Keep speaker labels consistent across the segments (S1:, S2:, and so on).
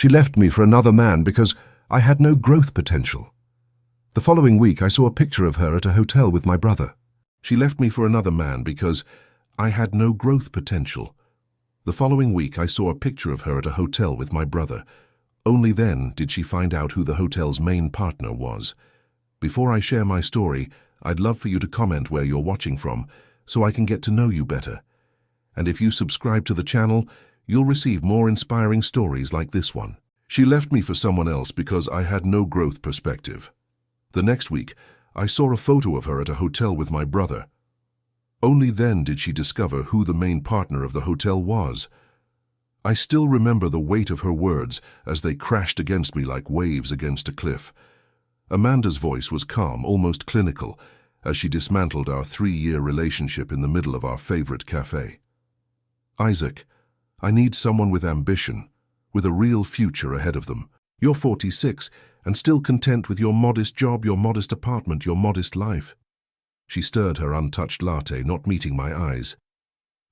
S1: She left me for another man because I had no growth potential. The following week, I saw a picture of her at a hotel with my brother. She left me for another man because I had no growth potential. The following week, I saw a picture of her at a hotel with my brother. Only then did she find out who the hotel's main partner was. Before I share my story, I'd love for you to comment where you're watching from, so I can get to know you better. And if you subscribe to the channel, you'll receive more inspiring stories like this one. She left me for someone else because I had no growth perspective. The next week, I saw a photo of her at a hotel with my brother. Only then did she discover who the main partner of the hotel was. I still remember the weight of her words as they crashed against me like waves against a cliff. Amanda's voice was calm, almost clinical, as she dismantled our 3-year relationship in the middle of our favorite cafe. Isaac, I need someone with ambition, with a real future ahead of them. You're 46 and still content with your modest job, your modest apartment, your modest life. She stirred her untouched latte, not meeting my eyes.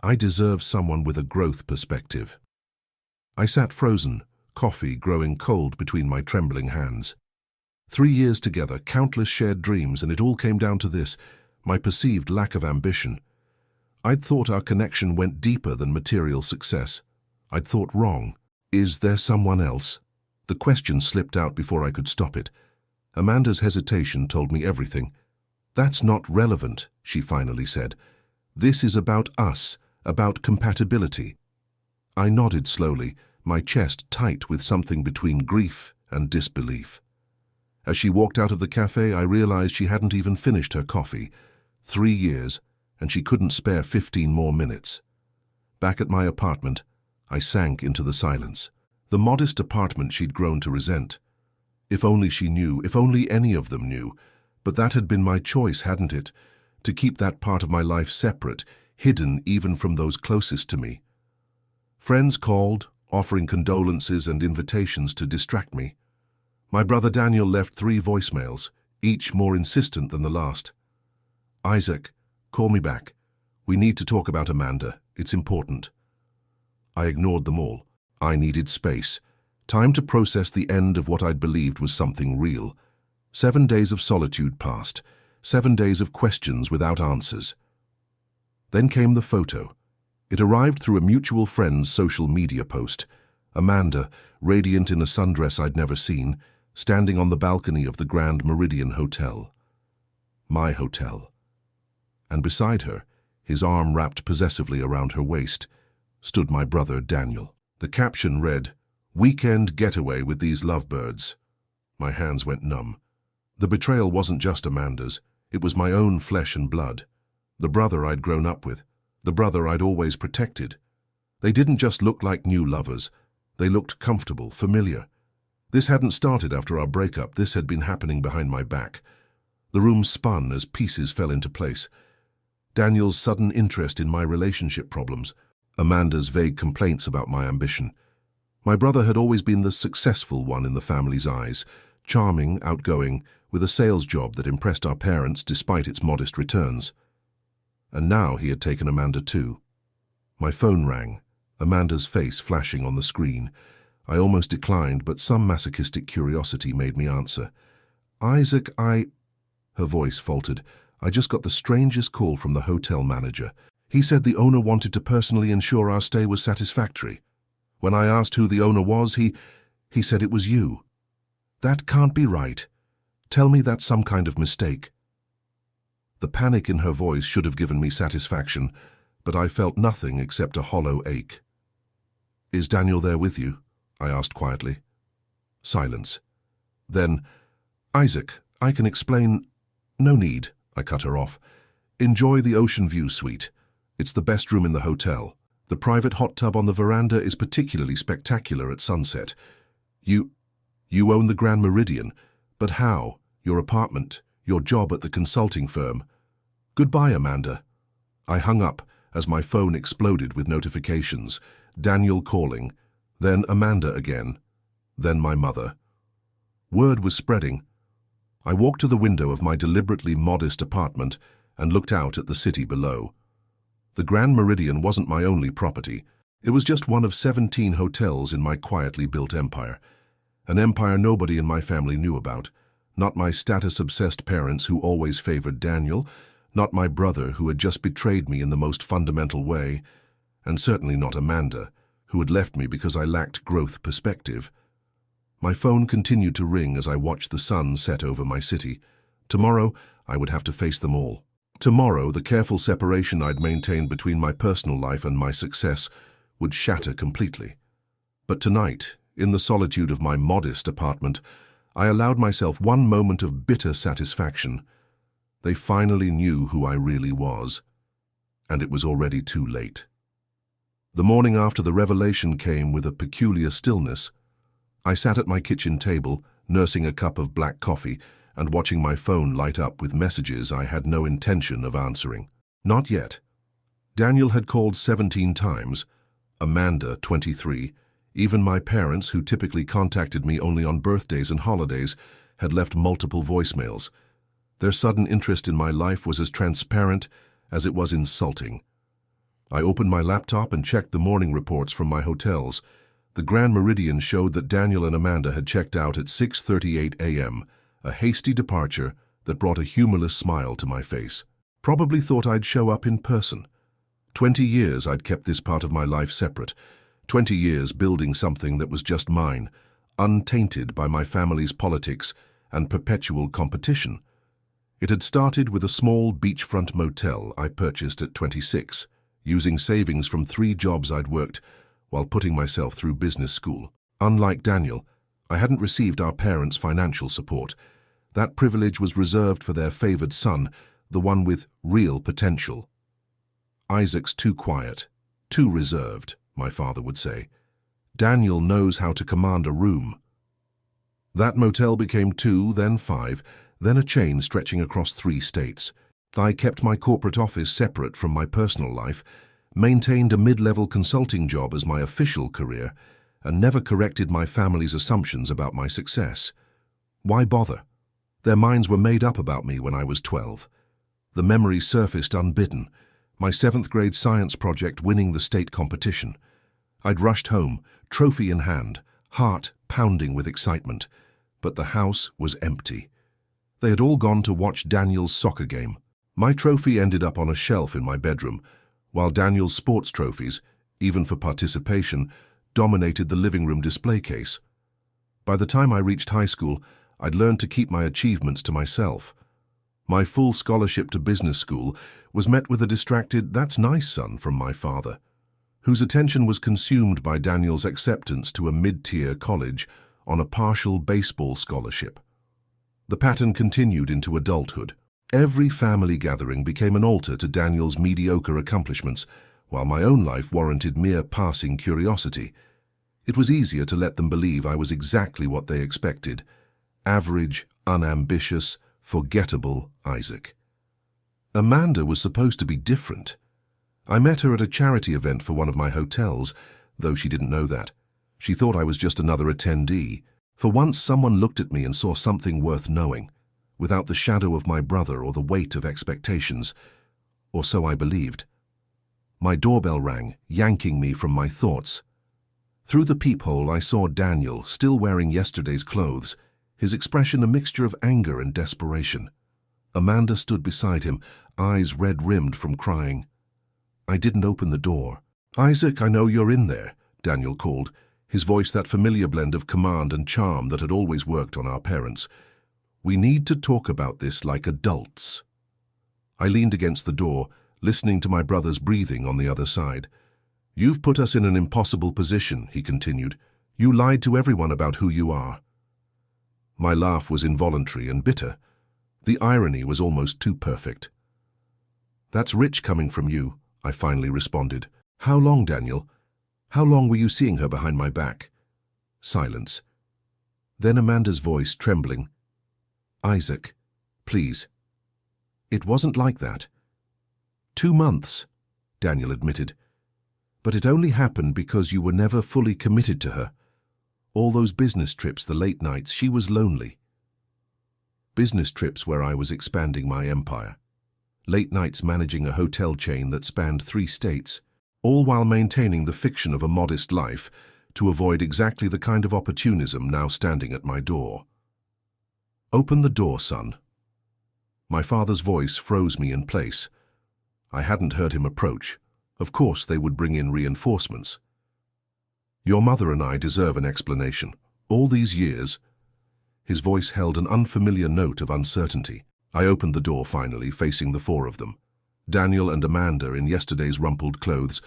S1: I deserve someone with a growth perspective. I sat frozen, coffee growing cold between my trembling hands. 3 years together, countless shared dreams, and it all came down to this, my perceived lack of ambition. I'd thought our connection went deeper than material success. I'd thought wrong. Is there someone else? The question slipped out before I could stop it. Amanda's hesitation told me everything. That's not relevant, she finally said. This is about us, about compatibility. I nodded slowly, my chest tight with something between grief and disbelief. As she walked out of the cafe, I realized she hadn't even finished her coffee. 3 years, and she couldn't spare 15 more minutes. Back at my apartment, I sank into the silence. The modest apartment she'd grown to resent. If only she knew, if only any of them knew. But that had been my choice, hadn't it? To keep that part of my life separate, hidden even from those closest to me. Friends called, offering condolences and invitations to distract me. My brother Daniel left 3 voicemails, each more insistent than the last. Isaac, call me back. We need to talk about Amanda. It's important. I ignored them all. I needed space. Time to process the end of what I'd believed was something real. 7 days of solitude passed. 7 days of questions without answers. Then came the photo. It arrived through a mutual friend's social media post. Amanda, radiant in a sundress I'd never seen, standing on the balcony of the Grand Meridian Hotel. My hotel. And beside her, his arm wrapped possessively around her waist, stood my brother Daniel. The caption read, "Weekend getaway with these lovebirds." My hands went numb. The betrayal wasn't just Amanda's, it was my own flesh and blood. The brother I'd grown up with, the brother I'd always protected. They didn't just look like new lovers, they looked comfortable, familiar. This hadn't started after our breakup, this had been happening behind my back. The room spun as pieces fell into place. Daniel's sudden interest in my relationship problems, Amanda's vague complaints about my ambition. My brother had always been the successful one in the family's eyes, charming, outgoing, with a sales job that impressed our parents despite its modest returns. And now he had taken Amanda too. My phone rang, Amanda's face flashing on the screen. I almost declined, but some masochistic curiosity made me answer. Isaac, Her voice faltered. I just got the strangest call from the hotel manager. He said the owner wanted to personally ensure our stay was satisfactory. When I asked who the owner was, he said it was you. That can't be right. Tell me that's some kind of mistake. The panic in her voice should have given me satisfaction, but I felt nothing except a hollow ache. Is Daniel there with you? I asked quietly. Silence. Then, Isaac, I can explain. No need, I cut her off. Enjoy the ocean view suite. It's the best room in the hotel. The private hot tub on the veranda is particularly spectacular at sunset. You own the Grand Meridian, but how? Your apartment, your job at the consulting firm. Goodbye, Amanda. I hung up as my phone exploded with notifications. Daniel calling, then Amanda again, then my mother. Word was spreading. I walked to the window of my deliberately modest apartment and looked out at the city below. The Grand Meridian wasn't my only property. It was just one of 17 hotels in my quietly built empire. An empire nobody in my family knew about. Not my status-obsessed parents who always favored Daniel, not my brother who had just betrayed me in the most fundamental way, and certainly not Amanda, who had left me because I lacked growth perspective. My phone continued to ring as I watched the sun set over my city. Tomorrow, I would have to face them all. Tomorrow, the careful separation I'd maintained between my personal life and my success would shatter completely. But tonight, in the solitude of my modest apartment, I allowed myself one moment of bitter satisfaction. They finally knew who I really was, and it was already too late. The morning after the revelation came with a peculiar stillness. I sat at my kitchen table, nursing a cup of black coffee and watching my phone light up with messages I had no intention of answering. Not yet. Daniel had called 17 times, Amanda, 23, even my parents, who typically contacted me only on birthdays and holidays, had left multiple voicemails. Their sudden interest in my life was as transparent as it was insulting. I opened my laptop and checked the morning reports from my hotels. The Grand Meridian showed that Daniel and Amanda had checked out at 6:38 a.m., a hasty departure that brought a humorless smile to my face. Probably thought I'd show up in person. 20 years I'd kept this part of my life separate. 20 years building something that was just mine, untainted by my family's politics and perpetual competition. It had started with a small beachfront motel I purchased at 26, using savings from 3 jobs I'd worked while putting myself through business school. Unlike Daniel, I hadn't received our parents' financial support. That privilege was reserved for their favored son, the one with real potential. Isaac's too quiet, too reserved, my father would say. Daniel knows how to command a room. That motel became 2, then 5, then a chain stretching across 3 states. I kept my corporate office separate from my personal life, maintained a mid-level consulting job as my official career, and never corrected my family's assumptions about my success. Why bother? Their minds were made up about me when I was 12. The memories surfaced unbidden, my 7th grade science project winning the state competition. I'd rushed home, trophy in hand, heart pounding with excitement, but the house was empty. They had all gone to watch Daniel's soccer game. My trophy ended up on a shelf in my bedroom, while Daniel's sports trophies, even for participation, dominated the living room display case. By the time I reached high school, I'd learned to keep my achievements to myself. My full scholarship to business school was met with a distracted, "That's nice, son," from my father, whose attention was consumed by Daniel's acceptance to a mid-tier college on a partial baseball scholarship. The pattern continued into adulthood. Every family gathering became an altar to Daniel's mediocre accomplishments, while my own life warranted mere passing curiosity. It was easier to let them believe I was exactly what they expected: average, unambitious, forgettable Isaac. Amanda was supposed to be different. I met her at a charity event for one of my hotels, though she didn't know that. She thought I was just another attendee. For once, someone looked at me and saw something worth knowing, without the shadow of my brother or the weight of expectations, or so I believed. My doorbell rang, yanking me from my thoughts. Through the peephole, I saw Daniel, still wearing yesterday's clothes, his expression a mixture of anger and desperation. Amanda stood beside him, eyes red-rimmed from crying. I didn't open the door. "Isaac, I know you're in there," Daniel called, his voice that familiar blend of command and charm that had always worked on our parents. "We need to talk about this like adults." I leaned against the door, listening to my brother's breathing on the other side. "You've put us in an impossible position," he continued. "You lied to everyone about who you are." My laugh was involuntary and bitter. The irony was almost too perfect. "That's rich coming from you," I finally responded. "How long, Daniel? How long were you seeing her behind my back?" Silence. Then Amanda's voice trembling. "Isaac, please." "It wasn't like that." 2 months, Daniel admitted. "But it only happened because you were never fully committed to her. All those business trips, the late nights, she was lonely." Business trips where I was expanding my empire. Late nights managing a hotel chain that spanned 3 states. all while maintaining the fiction of a modest life to avoid exactly the kind of opportunism now standing at my door. "Open the door, son." My father's voice froze me in place. I hadn't heard him approach. Of course they would bring in reinforcements. "Your mother and I deserve an explanation. All these years—" His voice held an unfamiliar note of uncertainty. I opened the door finally, facing the four of them. Daniel and Amanda in yesterday's rumpled clothes,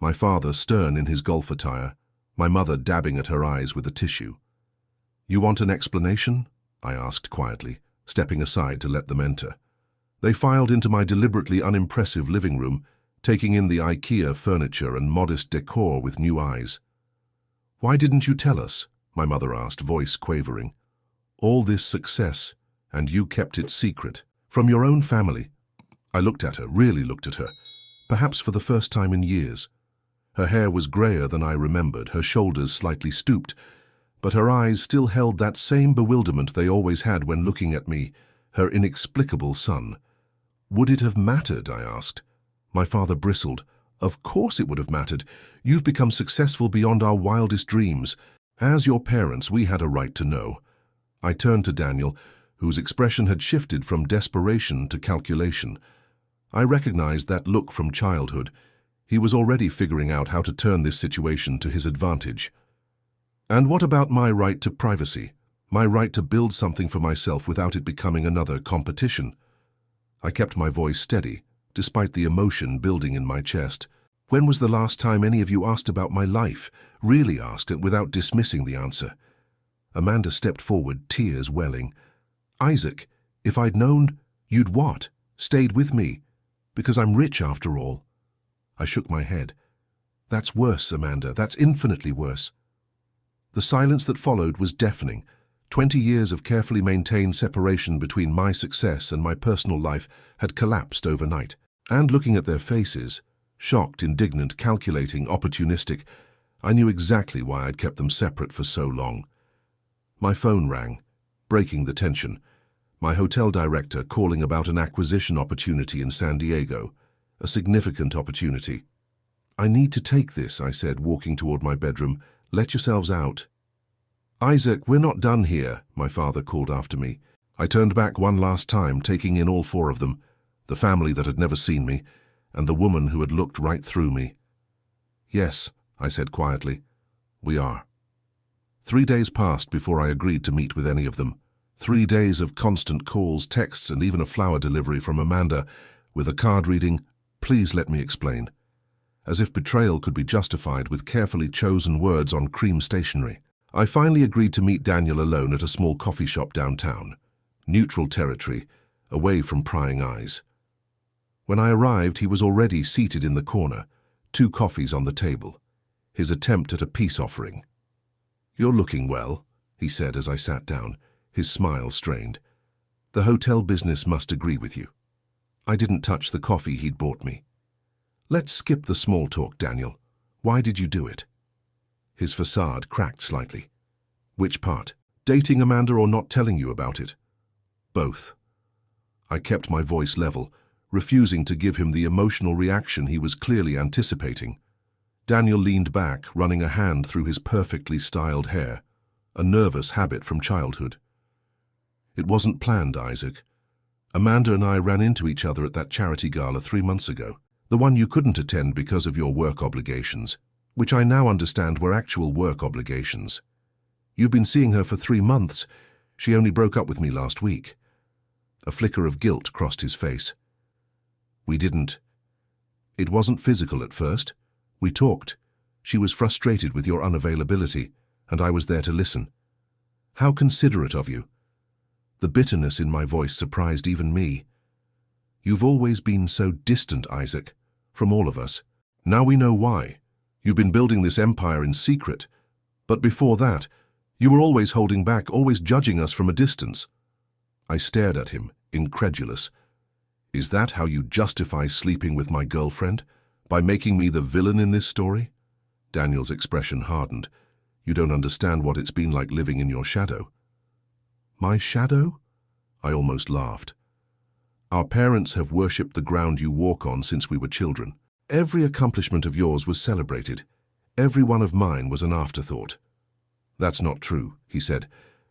S1: my father stern in his golf attire, my mother dabbing at her eyes with a tissue. "You want an explanation?" I asked quietly, stepping aside to let them enter. They filed into my deliberately unimpressive living room, taking in the IKEA furniture and modest decor with new eyes. "Why didn't you tell us?" my mother asked, voice quavering. "All this success, and you kept it secret. From your own family." I looked at her, really looked at her, perhaps for the first time in years. Her hair was grayer than I remembered, her shoulders slightly stooped, but her eyes still held that same bewilderment they always had when looking at me, her inexplicable son. "Would it have mattered?" I asked. My father bristled. "Of course it would have mattered. You've become successful beyond our wildest dreams. As your parents, we had a right to know." I turned to Daniel, whose expression had shifted from desperation to calculation. I recognized that look from childhood. He was already figuring out how to turn this situation to his advantage. "And what about my right to privacy? My right to build something for myself without it becoming another competition?" I kept my voice steady, despite the emotion building in my chest. "When was the last time any of you asked about my life? Really asked it without dismissing the answer?" Amanda stepped forward, tears welling. "Isaac, if I'd known, you'd what? Stayed with me? Because I'm rich after all." I shook my head. "That's worse, Amanda. That's infinitely worse." The silence that followed was deafening. 20 years of carefully maintained separation between my success and my personal life had collapsed overnight. And looking at their faces, shocked, indignant, calculating, opportunistic, I knew exactly why I'd kept them separate for so long. My phone rang, breaking the tension. My hotel director calling about an acquisition opportunity in San Diego, a significant opportunity. "I need to take this," I said, walking toward my bedroom. "Let yourselves out." "Isaac, we're not done here," my father called after me. I turned back one last time, taking in all four of them, the family that had never seen me, and the woman who had looked right through me. "Yes," I said quietly, "we are." 3 days passed before I agreed to meet with any of them. 3 days of constant calls, texts, and even a flower delivery from Amanda, with a card reading, "Please let me explain," as if betrayal could be justified with carefully chosen words on cream stationery. I finally agreed to meet Daniel alone at a small coffee shop downtown, neutral territory, away from prying eyes. When I arrived, he was already seated in the corner, 2 coffees on the table, his attempt at a peace offering. "You're looking well," he said as I sat down, his smile strained. "The hotel business must agree with you." I didn't touch the coffee he'd bought me. "Let's skip the small talk, Daniel. Why did you do it?" His facade cracked slightly. "Which part? Dating Amanda or not telling you about it?" "Both." I kept my voice level, refusing to give him the emotional reaction he was clearly anticipating. Daniel leaned back, running a hand through his perfectly styled hair, a nervous habit from childhood. "It wasn't planned, Isaac. Amanda and I ran into each other at that charity gala 3 months ago, the one you couldn't attend because of your work obligations, which I now understand were actual work obligations. You've been seeing her for 3 months. She only broke up with me last week." A flicker of guilt crossed his face. "We didn't. It wasn't physical at first. We talked. She was frustrated with your unavailability, and I was there to listen." "How considerate of you." The bitterness in my voice surprised even me. "You've always been so distant, Isaac, from all of us. Now we know why. You've been building this empire in secret. But before that, you were always holding back, always judging us from a distance." I stared at him, incredulous. "Is that how you justify sleeping with my girlfriend? By making me the villain in this story?" Daniel's expression hardened. "You don't understand what it's been like living in your shadow." "My shadow?" I almost laughed. "Our parents have worshipped the ground you walk on since we were children. Every accomplishment of yours was celebrated. Every one of mine was an afterthought. That's not true, he said,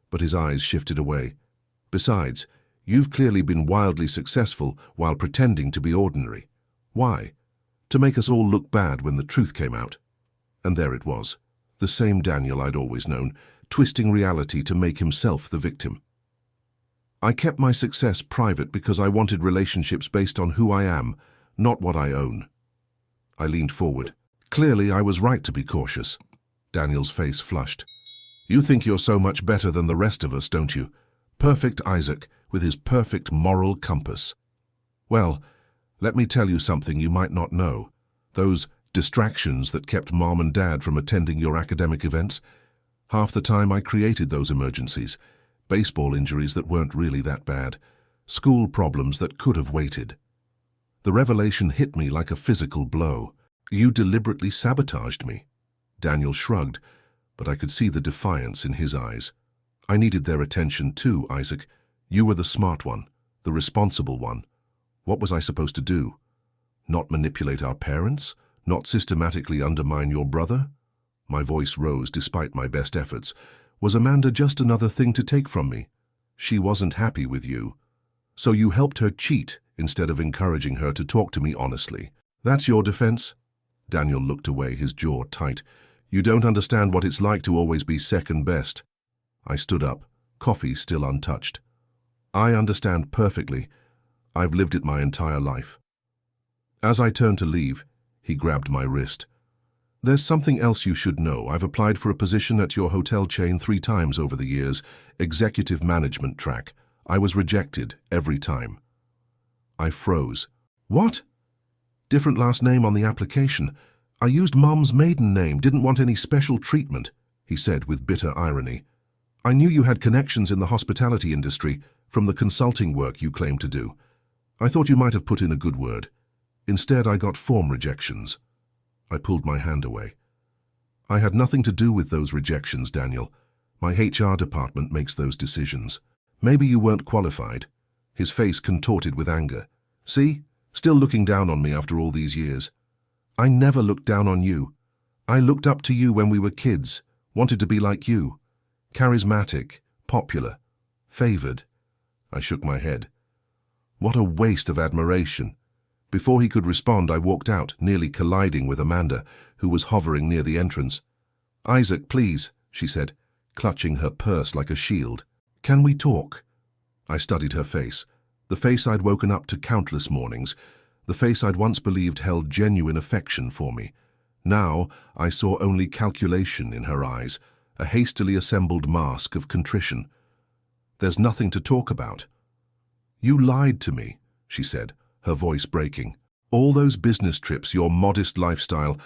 S1: but his eyes shifted away. Besides, you've clearly been wildly successful while pretending to be ordinary. Why? To make us all look bad when the truth came out. And there it was, the same Daniel I'd always known, twisting reality to make himself the victim. I kept my success private because I wanted relationships based on who I am, not what I own. I leaned forward. Clearly, I was right to be cautious. Daniel's face flushed. You think you're so much better than the rest of us, don't you? Perfect Isaac, with his perfect moral compass. Well, let me tell you something you might not know. Those distractions that kept Mom and Dad from attending your academic events, half the time I created those emergencies. Baseball injuries that weren't really that bad. School problems that could have waited. The revelation hit me like a physical blow. You deliberately sabotaged me. Daniel shrugged, but I could see the defiance in his eyes. I needed their attention too, Isaac. You were the smart one, the responsible one. What was I supposed to do? Not manipulate our parents? Not systematically undermine your brother? My voice rose despite my best efforts. Was Amanda just another thing to take from me? She wasn't happy with you. So you helped her cheat instead of encouraging her to talk to me honestly. That's your defense? Daniel looked away, his jaw tight. You don't understand what it's like to always be second best. I stood up, coffee still untouched. I understand perfectly. I've lived it my entire life. As I turned to leave, he grabbed my wrist. There's something else you should know. I've applied for a position at your hotel chain 3 times over the years, executive management track. I was rejected every time. I froze. What? Different last name on the application. I used Mom's maiden name, didn't want any special treatment, he said with bitter irony. I knew you had connections in the hospitality industry from the consulting work you claimed to do. I thought you might have put in a good word. Instead, I got form rejections. I pulled my hand away. I had nothing to do with those rejections, Daniel. My HR department makes those decisions. Maybe you weren't qualified. His face contorted with anger. See? Still looking down on me after all these years. I never looked down on you. I looked up to you when we were kids, wanted to be like you. Charismatic, popular, favored. I shook my head. What a waste of admiration. Before he could respond, I walked out, nearly colliding with Amanda, who was hovering near the entrance. Isaac, please, she said, clutching her purse like a shield. Can we talk? I studied her face, the face I'd woken up to countless mornings, the face I'd once believed held genuine affection for me. Now I saw only calculation in her eyes, a hastily assembled mask of contrition. There's nothing to talk about. You lied to me, she said, her voice breaking. All those business trips, your modest lifestyle,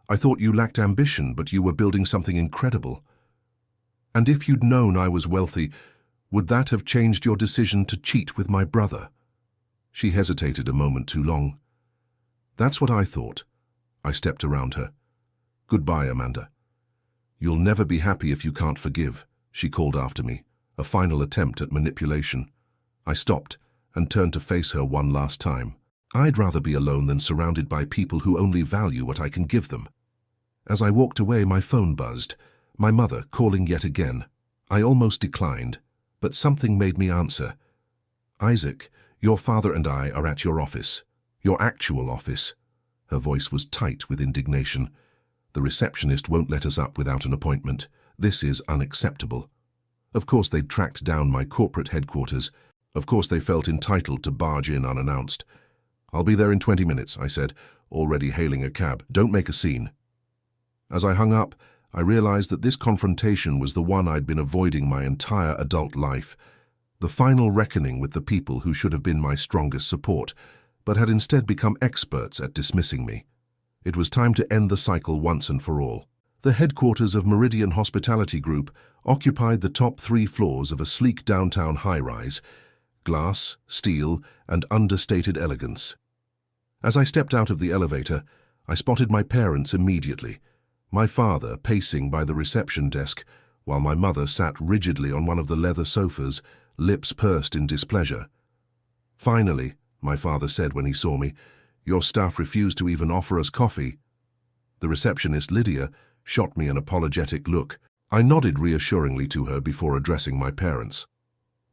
S1: I thought you lacked ambition, but you were building something incredible. And if you'd known I was wealthy, would that have changed your decision to cheat with my brother? She hesitated a moment too long. That's what I thought. I stepped around her. Goodbye, Amanda. You'll never be happy if you can't forgive, she called after me, a final attempt at manipulation. I stopped and turned to face her one last time. I'd rather be alone than surrounded by people who only value what I can give them. As I walked away, my phone buzzed, my mother calling yet again. I almost declined, but something made me answer. Isaac, your father and I are at your office. Your actual office. Her voice was tight with indignation. The receptionist won't let us up without an appointment. This is unacceptable. Of course they'd tracked down my corporate headquarters. Of course they felt entitled to barge in unannounced. I'll be there in 20 minutes, I said, already hailing a cab. Don't make a scene. As I hung up, I realized that this confrontation was the one I'd been avoiding my entire adult life. The final reckoning with the people who should have been my strongest support, but had instead become experts at dismissing me. It was time to end the cycle once and for all. The headquarters of Meridian Hospitality Group occupied the top 3 floors of a sleek downtown high-rise, glass, steel, and understated elegance. As I stepped out of the elevator, I spotted my parents immediately, my father pacing by the reception desk, while my mother sat rigidly on one of the leather sofas, lips pursed in displeasure. Finally, my father said when he saw me, Your staff refused to even offer us coffee. The receptionist, Lydia, shot me an apologetic look. I nodded reassuringly to her before addressing my parents.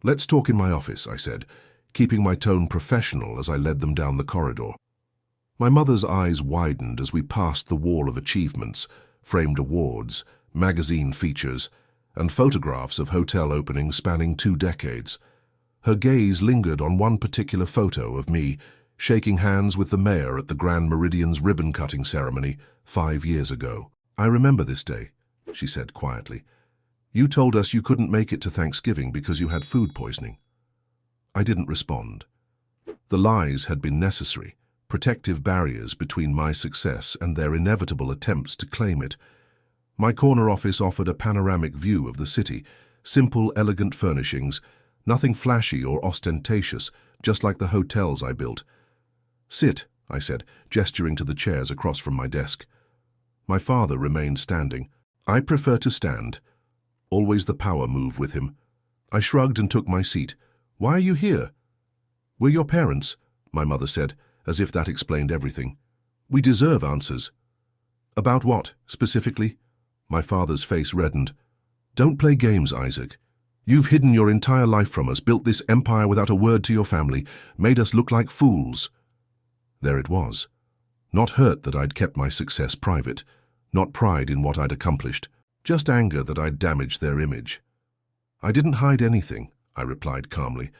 S1: "Let's talk in my office," I said, keeping my tone professional as I led them down the corridor. My mother's eyes widened as we passed the wall of achievements, framed awards, magazine features, and photographs of hotel openings spanning 2 decades. Her gaze lingered on one particular photo of me shaking hands with the mayor at the Grand Meridian's ribbon-cutting ceremony 5 years ago. "I remember this day," she said quietly. "You told us you couldn't make it to Thanksgiving because you had food poisoning." I didn't respond. The lies had been necessary, protective barriers between my success and their inevitable attempts to claim it. My corner office offered a panoramic view of the city, simple, elegant furnishings, nothing flashy or ostentatious, just like the hotels I built. "Sit," I said, gesturing to the chairs across from my desk. My father remained standing. "I prefer to stand." Always the power move with him. I shrugged and took my seat. "Why are you here?" "We're your parents," my mother said, as if that explained everything. "We deserve answers." "About what, specifically?" My father's face reddened. "Don't play games, Isaac. You've hidden your entire life from us, built this empire without a word to your family, made us look like fools." There it was. Not hurt that I'd kept my success private, not pride in what I'd accomplished, just anger that I'd damaged their image. "I didn't hide anything," I replied calmly.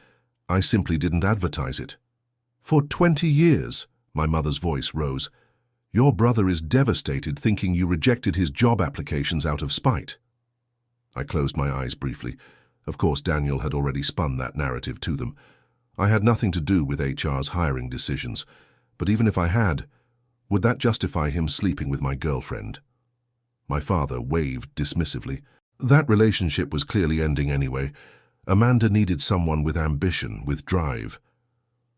S1: "I simply didn't advertise it." "For 20 years, my mother's voice rose. "Your brother is devastated thinking you rejected his job applications out of spite." I closed my eyes briefly. Of course, Daniel had already spun that narrative to them. I had nothing to do with HR's hiring decisions, but even if I had, would that justify him sleeping with my girlfriend? My father waved dismissively. That relationship was clearly ending anyway. Amanda needed someone with ambition, with drive.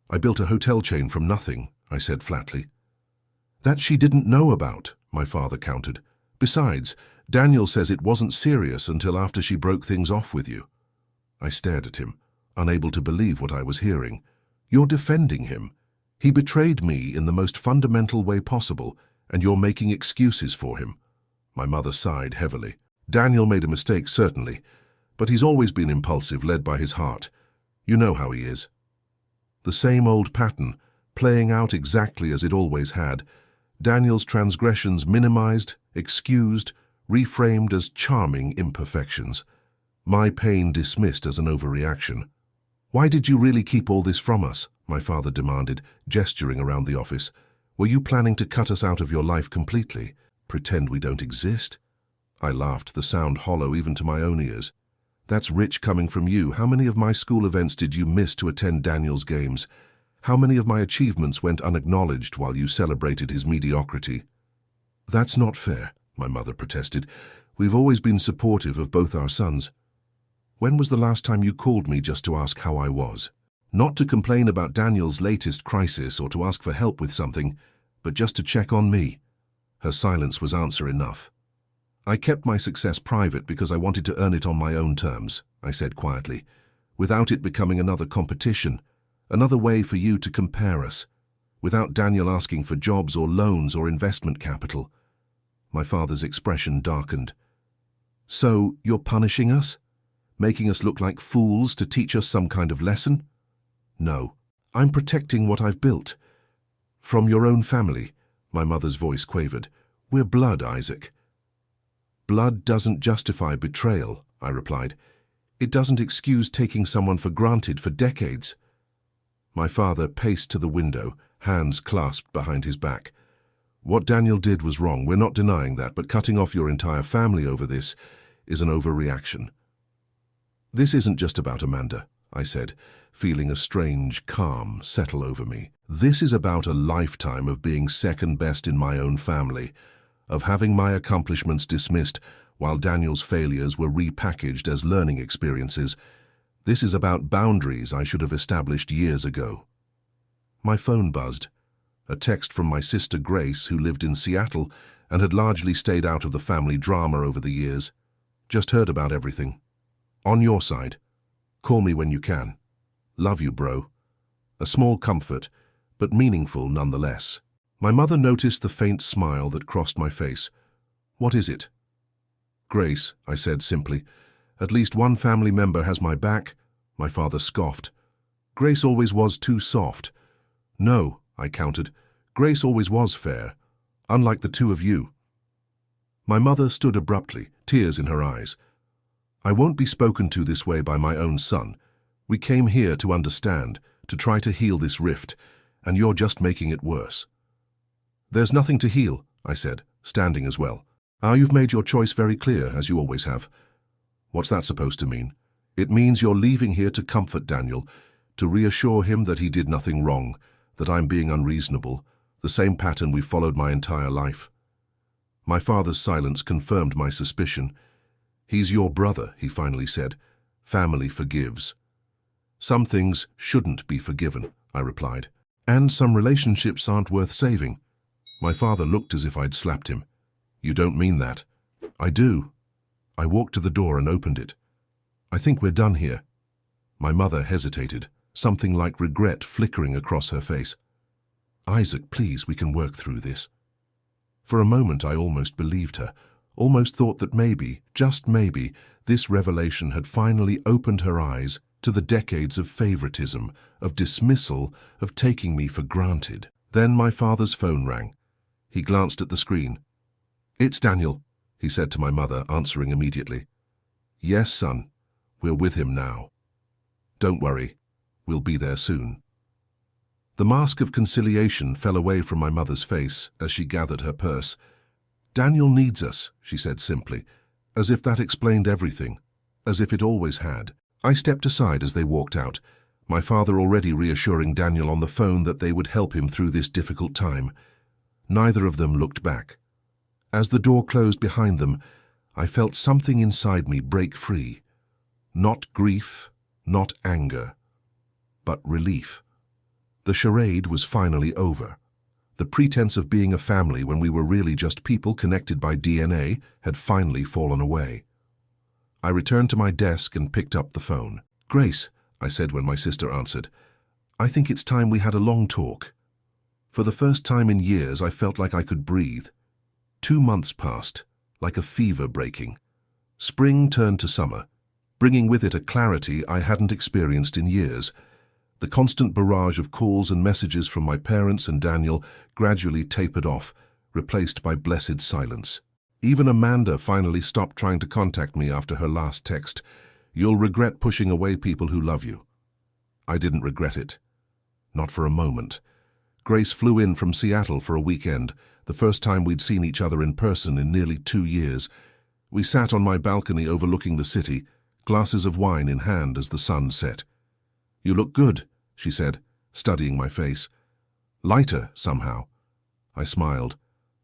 S1: "I built a hotel chain from nothing," I said flatly. "That she didn't know about," my father countered. "Besides, Daniel says it wasn't serious until after she broke things off with you." I stared at him, unable to believe what I was hearing. "You're defending him. He betrayed me in the most fundamental way possible, and you're making excuses for him." My mother sighed heavily. "Daniel made a mistake, certainly, but he's always been impulsive, led by his heart. You know how he is." The same old pattern, playing out exactly as it always had. Daniel's transgressions minimized, excused, reframed as charming imperfections. My pain dismissed as an overreaction. "Why did you really keep all this from us?" my father demanded, gesturing around the office. "Were you planning to cut us out of your life completely? Pretend we don't exist?" I laughed, the sound hollow even to my own ears. "That's rich coming from you. How many of my school events did you miss to attend Daniel's games? How many of my achievements went unacknowledged while you celebrated his mediocrity?" "That's not fair," my mother protested. "We've always been supportive of both our sons. When was the last time you called me just to ask how I was? Not to complain about Daniel's latest crisis or to ask for help with something, but just to check on me." Her silence was answer enough. "I kept my success private because I wanted to earn it on my own terms," I said quietly, "without it becoming another competition, another way for you to compare us, without Daniel asking for jobs or loans or investment capital." My father's expression darkened. "So you're punishing us? Making us look like fools to teach us some kind of lesson?" "No, I'm protecting what I've built." "From your own family," my mother's voice quavered. "We're blood, Isaac." "Blood doesn't justify betrayal," I replied. "It doesn't excuse taking someone for granted for decades." My father paced to the window, hands clasped behind his back. "What Daniel did was wrong, we're not denying that, but cutting off your entire family over this is an overreaction." "This isn't just about Amanda," I said, feeling a strange calm settle over me. "This is about a lifetime of being second best in my own family, of having my accomplishments dismissed while Daniel's failures were repackaged as learning experiences. This is about boundaries I should have established years ago." My phone buzzed. A text from my sister Grace, who lived in Seattle and had largely stayed out of the family drama over the years. "Just heard about everything. On your side. Call me when you can. Love you, bro." A small comfort, but meaningful nonetheless. My mother noticed the faint smile that crossed my face. "What is it?" "Grace," I said simply. "At least one family member has my back." My father scoffed. "Grace always was too soft." "No," I countered. "Grace always was fair, unlike the two of you." My mother stood abruptly, tears in her eyes. "I won't be spoken to this way by my own son. We came here to understand, to try to heal this rift, and you're just making it worse." "There's nothing to heal," I said, standing as well. "You've made your choice very clear, as you always have." "What's that supposed to mean?" "It means you're leaving here to comfort Daniel, to reassure him that he did nothing wrong, that I'm being unreasonable, the same pattern we've followed my entire life." My father's silence confirmed my suspicion. "He's your brother," he finally said. "Family forgives." "Some things shouldn't be forgiven," I replied. "And some relationships aren't worth saving." My father looked as if I'd slapped him. "You don't mean that." "I do." I walked to the door and opened it. "I think we're done here." My mother hesitated, something like regret flickering across her face. "Isaac, please, we can work through this." For a moment I almost believed her, almost thought that maybe, just maybe, this revelation had finally opened her eyes to the decades of favoritism, of dismissal, of taking me for granted. Then my father's phone rang. He glanced at the screen. "It's Daniel," he said to my mother, answering immediately. "Yes, son. We're with him now. Don't worry. We'll be there soon." The mask of conciliation fell away from my mother's face as she gathered her purse. "Daniel needs us," she said simply, as if that explained everything, as if it always had. I stepped aside as they walked out, my father already reassuring Daniel on the phone that they would help him through this difficult time. Neither of them looked back. As the door closed behind them, I felt something inside me break free. Not grief, not anger, but relief. The charade was finally over. The pretense of being a family when we were really just people connected by DNA had finally fallen away. I returned to my desk and picked up the phone. "Grace," I said when my sister answered, "I think it's time we had a long talk." For the first time in years, I felt like I could breathe. 2 months passed, like a fever breaking. Spring turned to summer, bringing with it a clarity I hadn't experienced in years. The constant barrage of calls and messages from my parents and Daniel gradually tapered off, replaced by blessed silence. Even Amanda finally stopped trying to contact me after her last text. "You'll regret pushing away people who love you." I didn't regret it. Not for a moment. Grace flew in from Seattle for a weekend, the first time we'd seen each other in person in nearly 2 years. We sat on my balcony overlooking the city, glasses of wine in hand as the sun set. "You look good," she said, studying my face. "Lighter, somehow." I smiled.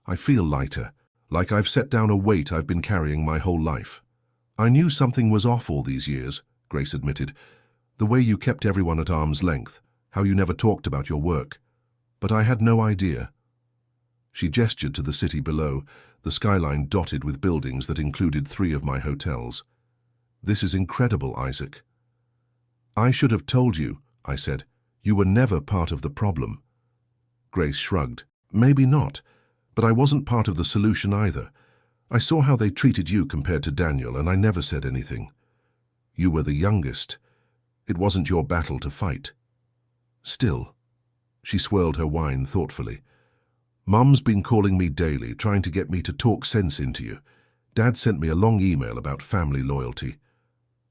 S1: "I feel lighter, like I've set down a weight I've been carrying my whole life." "I knew something was off all these years," Grace admitted. "The way you kept everyone at arm's length, how you never talked about your work. But I had no idea." She gestured to the city below, the skyline dotted with buildings that included 3 of my hotels. "This is incredible, Isaac." "I should have told you," I said. "You were never part of the problem." Grace shrugged. "Maybe not, but I wasn't part of the solution either. I saw how they treated you compared to Daniel, and I never said anything. You were the youngest. It wasn't your battle to fight." "Still." She swirled her wine thoughtfully. "Mum's been calling me daily, trying to get me to talk sense into you. Dad sent me a long email about family loyalty."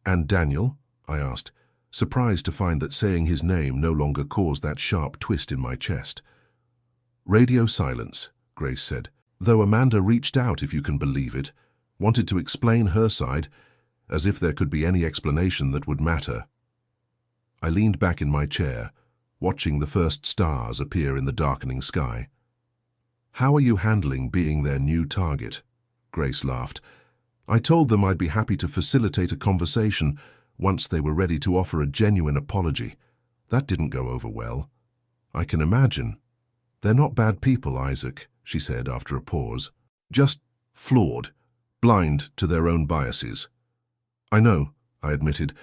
S1: "And Daniel?" I asked, surprised to find that saying his name no longer caused that sharp twist in my chest. "Radio silence," Grace said, though Amanda reached out, if you can believe it, wanted to explain her side, as if there could be any explanation that would matter. I leaned back in my chair, watching the first stars appear in the darkening sky. "How are you handling being their new target?" Grace laughed. "I told them I'd be happy to facilitate a conversation once they were ready to offer a genuine apology. That didn't go over well." "I can imagine. They're not bad people, Isaac," she said after a pause. "Just flawed, blind to their own biases." "I know," I admitted.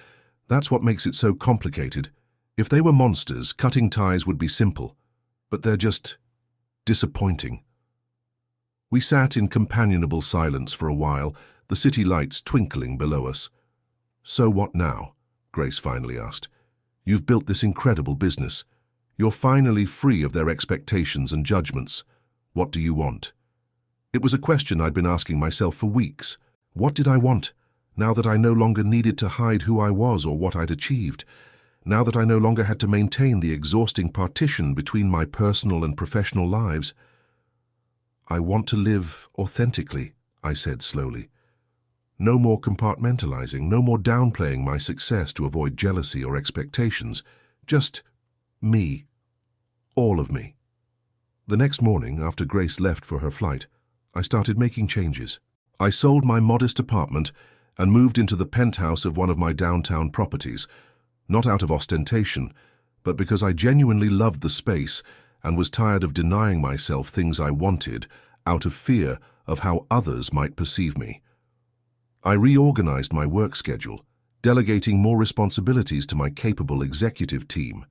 S1: "That's what makes it so complicated. If they were monsters, cutting ties would be simple. but they're just disappointing. We sat in companionable silence for a while, the city lights twinkling below us. "So what now?" Grace finally asked. "You've built this incredible business. You're finally free of their expectations and judgments. What do you want?" It was a question I'd been asking myself for weeks. What did I want, now that I no longer needed to hide who I was or what I'd achieved? Now that I no longer had to maintain the exhausting partition between my personal and professional lives? "I want to live authentically," I said slowly. "No more compartmentalizing, no more downplaying my success to avoid jealousy or expectations. Just me. All of me." The next morning, after Grace left for her flight, I started making changes. I sold my modest apartment and moved into the penthouse of one of my downtown properties, not out of ostentation, but because I genuinely loved the space and was tired of denying myself things I wanted out of fear of how others might perceive me. I reorganized my work schedule, delegating more responsibilities to my capable executive team.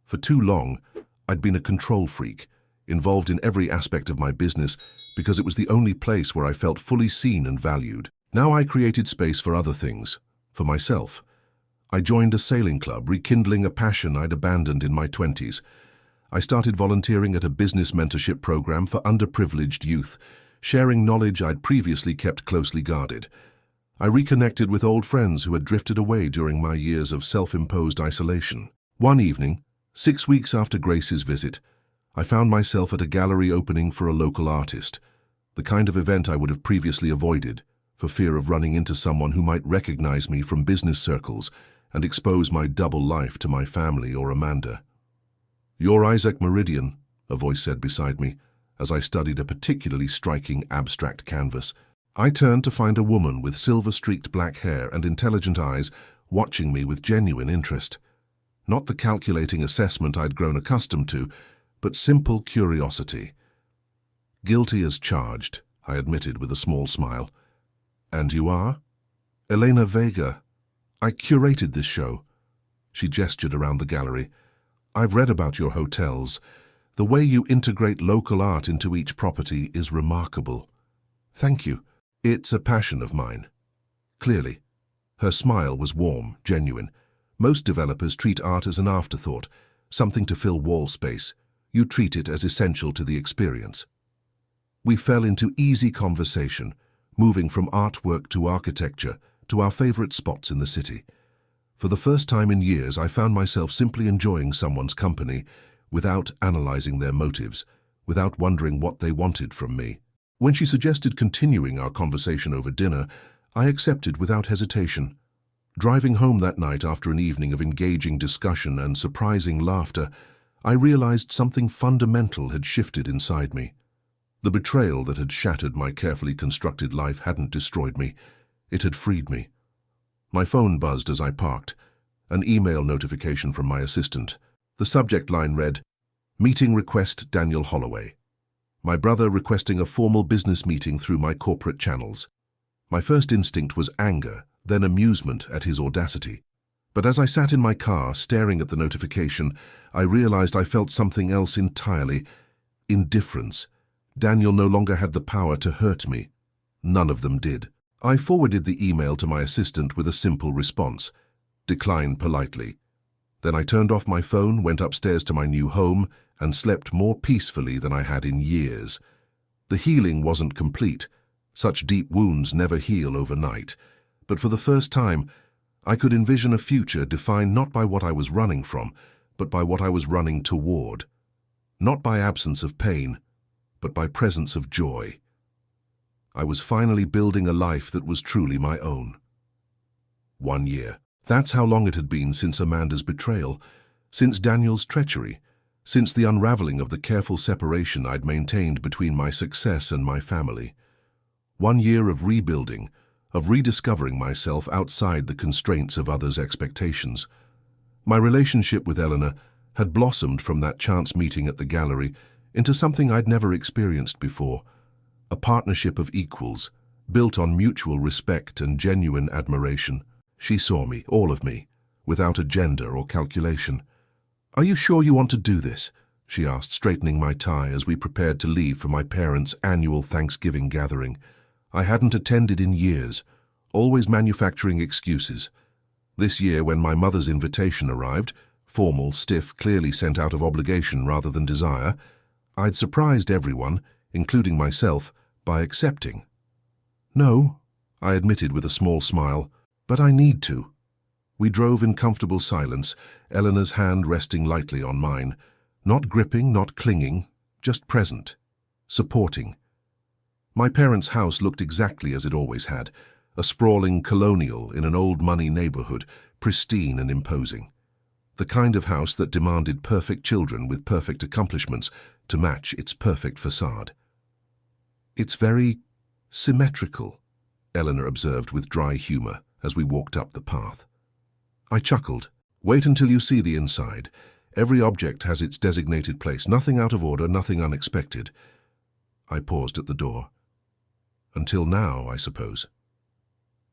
S1: For too long, I'd been a control freak, involved in every aspect of my business because it was the only place where I felt fully seen and valued. Now I created space for other things, for myself. I joined a sailing club, rekindling a passion I'd abandoned in my 20s. I started volunteering at a business mentorship program for underprivileged youth, sharing knowledge I'd previously kept closely guarded. I reconnected with old friends who had drifted away during my years of self-imposed isolation. One evening, 6 weeks after Grace's visit, I found myself at a gallery opening for a local artist, the kind of event I would have previously avoided, for fear of running into someone who might recognize me from business circles and expose my double life to my family or Amanda. "You're Isaac Meridian," a voice said beside me, as I studied a particularly striking abstract canvas. I turned to find a woman with silver-streaked black hair and intelligent eyes watching me with genuine interest. Not the calculating assessment I'd grown accustomed to, but simple curiosity. "Guilty as charged," I admitted with a small smile. "And you are?" "Elena Vega. I curated this show." She gestured around the gallery. "I've read about your hotels. The way you integrate local art into each property is remarkable." "Thank you. It's a passion of mine." Clearly. Her smile was warm, genuine. Most developers treat art as an afterthought, something to fill wall space. You treat it as essential to the experience. We fell into easy conversation, moving from artwork to architecture to our favorite spots in the city. For the first time in years, I found myself simply enjoying someone's company without analyzing their motives, without wondering what they wanted from me. When she suggested continuing our conversation over dinner, I accepted without hesitation. Driving home that night after an evening of engaging discussion and surprising laughter, I realized something fundamental had shifted inside me. The betrayal that had shattered my carefully constructed life hadn't destroyed me. It had freed me. My phone buzzed as I parked, an email notification from my assistant. The subject line read, "Meeting request Daniel Holloway. My brother requesting a formal business meeting through my corporate channels." My first instinct was anger, then amusement at his audacity. But as I sat in my car staring at the notification, I realized I felt something else entirely: indifference. Daniel no longer had the power to hurt me. None of them did. I forwarded the email to my assistant with a simple response: decline politely. Then I turned off my phone, went upstairs to my new home, and slept more peacefully than I had in years. The healing wasn't complete. Such deep wounds never heal overnight. But for the first time, I could envision a future defined not by what I was running from, but by what I was running toward. Not by absence of pain, but by presence of joy. I was finally building a life that was truly my own. 1 year. That's how long it had been since Amanda's betrayal, since Daniel's treachery, since the unraveling of the careful separation I'd maintained between my success and my family. 1 year of rebuilding, of rediscovering myself outside the constraints of others' expectations. My relationship with Eleanor had blossomed from that chance meeting at the gallery into something I'd never experienced before, a partnership of equals, built on mutual respect and genuine admiration. She saw me, all of me, without agenda or calculation. "Are you sure you want to do this?" she asked, straightening my tie as we prepared to leave for my parents' annual Thanksgiving gathering. I hadn't attended in years, always manufacturing excuses. This year, when my mother's invitation arrived, formal, stiff, clearly sent out of obligation rather than desire, I'd surprised everyone, including myself, by accepting. "No," I admitted with a small smile, "but I need to." We drove in comfortable silence, Eleanor's hand resting lightly on mine. Not gripping, not clinging, just present, supporting. My parents' house looked exactly as it always had, a sprawling colonial in an old-money neighborhood, pristine and imposing. The kind of house that demanded perfect children with perfect accomplishments to match its perfect facade. "It's very symmetrical," Eleanor observed with dry humor as we walked up the path. I chuckled. "Wait until you see the inside. Every object has its designated place, nothing out of order, nothing unexpected." I paused at the door. "Until now, I suppose."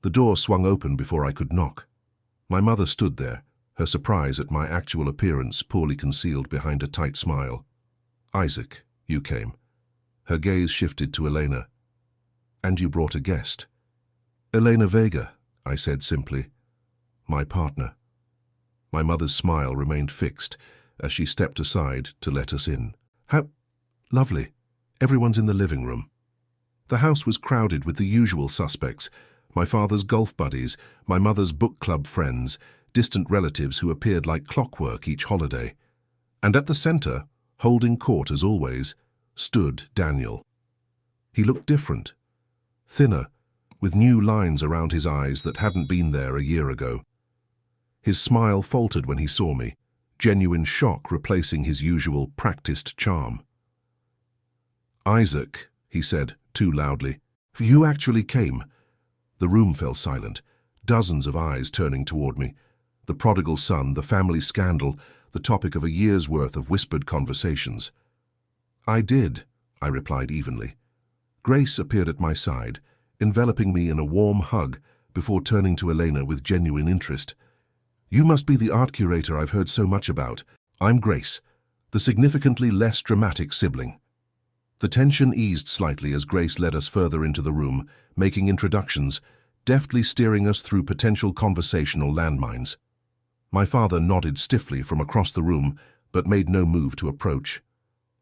S1: The door swung open before I could knock. My mother stood there, her surprise at my actual appearance poorly concealed behind a tight smile. "Isaac, you came." Her gaze shifted to Elena. "And you brought a guest." "Elena Vega," I said simply. "My partner." My mother's smile remained fixed as she stepped aside to let us in. "How lovely. Everyone's in the living room." The house was crowded with the usual suspects, my father's golf buddies, my mother's book club friends, distant relatives who appeared like clockwork each holiday. And at the center, holding court as always, stood Daniel. He looked different, thinner, with new lines around his eyes that hadn't been there a year ago. His smile faltered when he saw me, genuine shock replacing his usual practiced charm. "Isaac," he said, too loudly, "you actually came." The room fell silent, dozens of eyes turning toward me. The prodigal son, the family scandal, the topic of a year's worth of whispered conversations. "I did," I replied evenly. Grace appeared at my side, enveloping me in a warm hug before turning to Elena with genuine interest. "You must be the art curator I've heard so much about. I'm Grace, the significantly less dramatic sibling." The tension eased slightly as Grace led us further into the room, making introductions, deftly steering us through potential conversational landmines. My father nodded stiffly from across the room, but made no move to approach.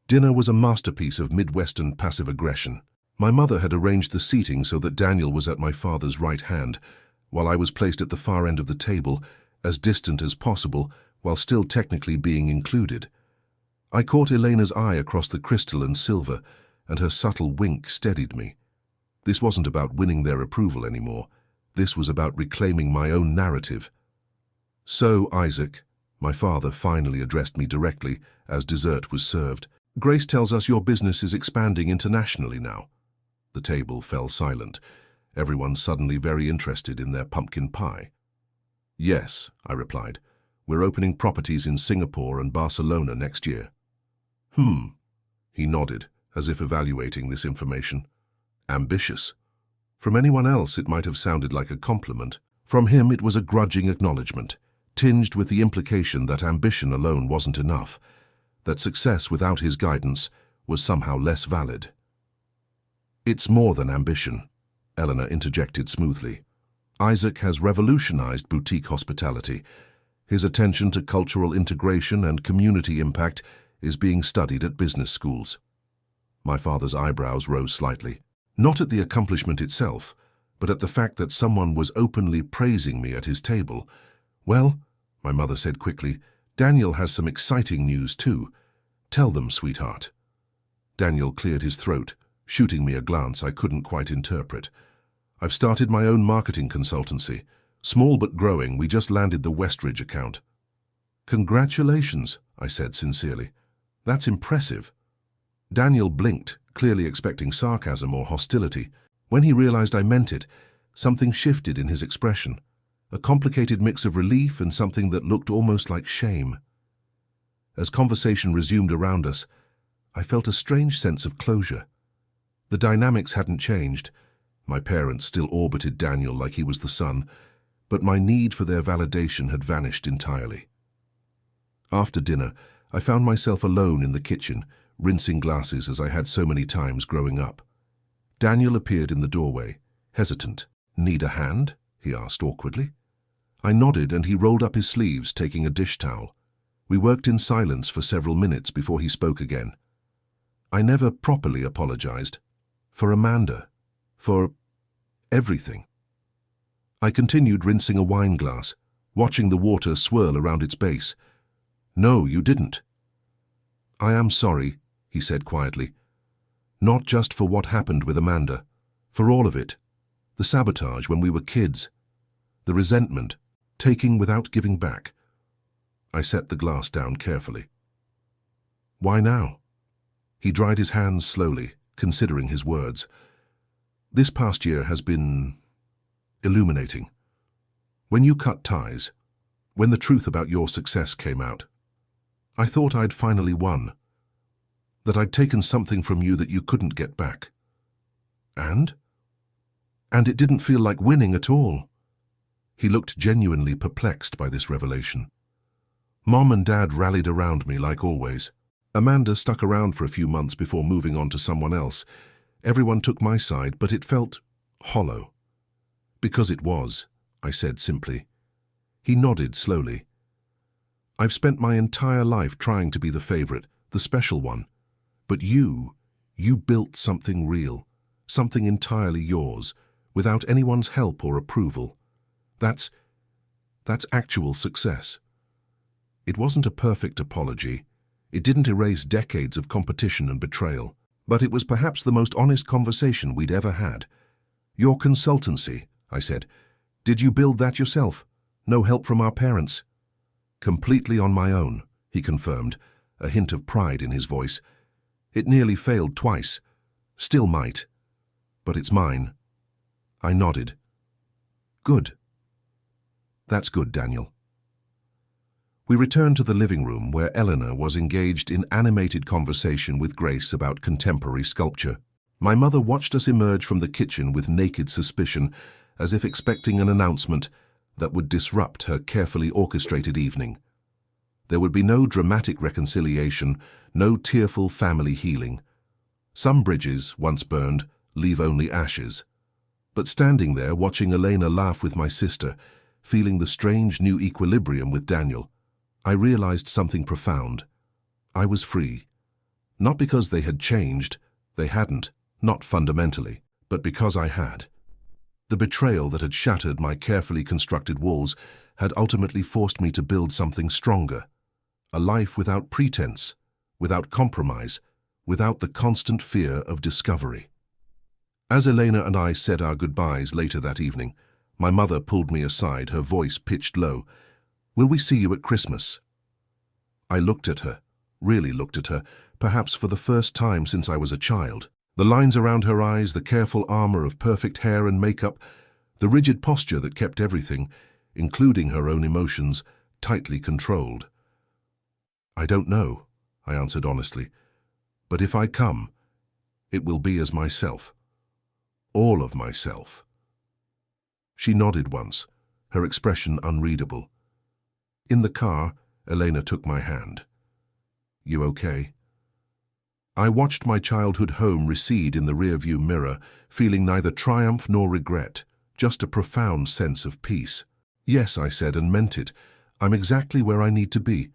S1: Dinner was a masterpiece of Midwestern passive aggression. My mother had arranged the seating so that Daniel was at my father's right hand, while I was placed at the far end of the table, as distant as possible, while still technically being included. I caught Elena's eye across the crystal and silver, and her subtle wink steadied me. This wasn't about winning their approval anymore. This was about reclaiming my own narrative. "So, Isaac," my father finally addressed me directly as dessert was served, "Grace tells us your business is expanding internationally now." The table fell silent, everyone suddenly very interested in their pumpkin pie. "Yes," I replied. "We're opening properties in Singapore and Barcelona next year." He nodded, as if evaluating this information. "Ambitious." From anyone else it might have sounded like a compliment. From him it was a grudging acknowledgement, tinged with the implication that ambition alone wasn't enough, that success without his guidance was somehow less valid. "It's more than ambition," Eleanor interjected smoothly. "Isaac has revolutionized boutique hospitality. His attention to cultural integration and community impact is being studied at business schools." My father's eyebrows rose slightly, not at the accomplishment itself, but at the fact that someone was openly praising me at his table. "Well," my mother said quickly, "Daniel has some exciting news too. Tell them, sweetheart." Daniel cleared his throat, shooting me a glance I couldn't quite interpret. "I've started my own marketing consultancy. Small but growing, we just landed the Westridge account." "Congratulations," I said sincerely. "That's impressive." Daniel blinked, clearly expecting sarcasm or hostility. When he realized I meant it, something shifted in his expression, a complicated mix of relief and something that looked almost like shame. As conversation resumed around us, I felt a strange sense of closure. The dynamics hadn't changed. My parents still orbited Daniel like he was the sun, but my need for their validation had vanished entirely. After dinner, I found myself alone in the kitchen, rinsing glasses as I had so many times growing up. Daniel appeared in the doorway, hesitant. "Need a hand?" he asked awkwardly. I nodded and he rolled up his sleeves, taking a dish towel. We worked in silence for several minutes before he spoke again. I never properly apologized. For Amanda. For everything. I continued rinsing a wine glass, watching the water swirl around its base. "No, you didn't." "I am sorry," he said quietly. "Not just for what happened with Amanda. For all of it. The sabotage when we were kids. The resentment, taking without giving back." I set the glass down carefully. "Why now?" He dried his hands slowly, considering his words. "This past year has been illuminating. When you cut ties, when the truth about your success came out, I thought I'd finally won. That I'd taken something from you that you couldn't get back. And it didn't feel like winning at all." He looked genuinely perplexed by this revelation. "Mom and Dad rallied around me like always. Amanda stuck around for a few months before moving on to someone else. Everyone took my side, but it felt hollow." "Because it was," I said simply. He nodded slowly. "I've spent my entire life trying to be the favorite, the special one. But you built something real, something entirely yours, without anyone's help or approval. That's actual success." It wasn't a perfect apology. It didn't erase decades of competition and betrayal. But it was perhaps the most honest conversation we'd ever had. "Your consultancy," I said. "Did you build that yourself? No help from our parents?" "Completely on my own," he confirmed, a hint of pride in his voice. "It nearly failed twice. Still might. But it's mine." I nodded. "Good." "That's good, Daniel." We returned to the living room where Eleanor was engaged in animated conversation with Grace about contemporary sculpture. My mother watched us emerge from the kitchen with naked suspicion, as if expecting an announcement that would disrupt her carefully orchestrated evening. There would be no dramatic reconciliation, no tearful family healing. Some bridges, once burned, leave only ashes. But standing there, watching Elena laugh with my sister, feeling the strange new equilibrium with Daniel, I realized something profound. I was free. Not because they had changed, they hadn't, not fundamentally, but because I had. The betrayal that had shattered my carefully constructed walls had ultimately forced me to build something stronger. A life without pretense, without compromise, without the constant fear of discovery. As Elena and I said our goodbyes later that evening, my mother pulled me aside, her voice pitched low. "Will we see you at Christmas?" I looked at her, really looked at her, perhaps for the first time since I was a child. The lines around her eyes, the careful armor of perfect hair and makeup, the rigid posture that kept everything, including her own emotions, tightly controlled. "I don't know," I answered honestly, "but if I come, it will be as myself. All of myself." She nodded once, her expression unreadable. In the car, Elena took my hand. "You okay?" I watched my childhood home recede in the rearview mirror, feeling neither triumph nor regret, just a profound sense of peace. "Yes," I said, and meant it. "I'm exactly where I need to be."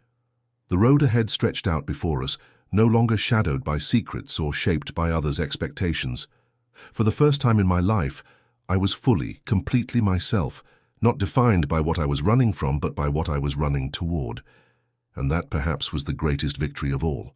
S1: The road ahead stretched out before us, no longer shadowed by secrets or shaped by others' expectations. For the first time in my life, I was fully, completely myself, not defined by what I was running from, but by what I was running toward. And that perhaps was the greatest victory of all.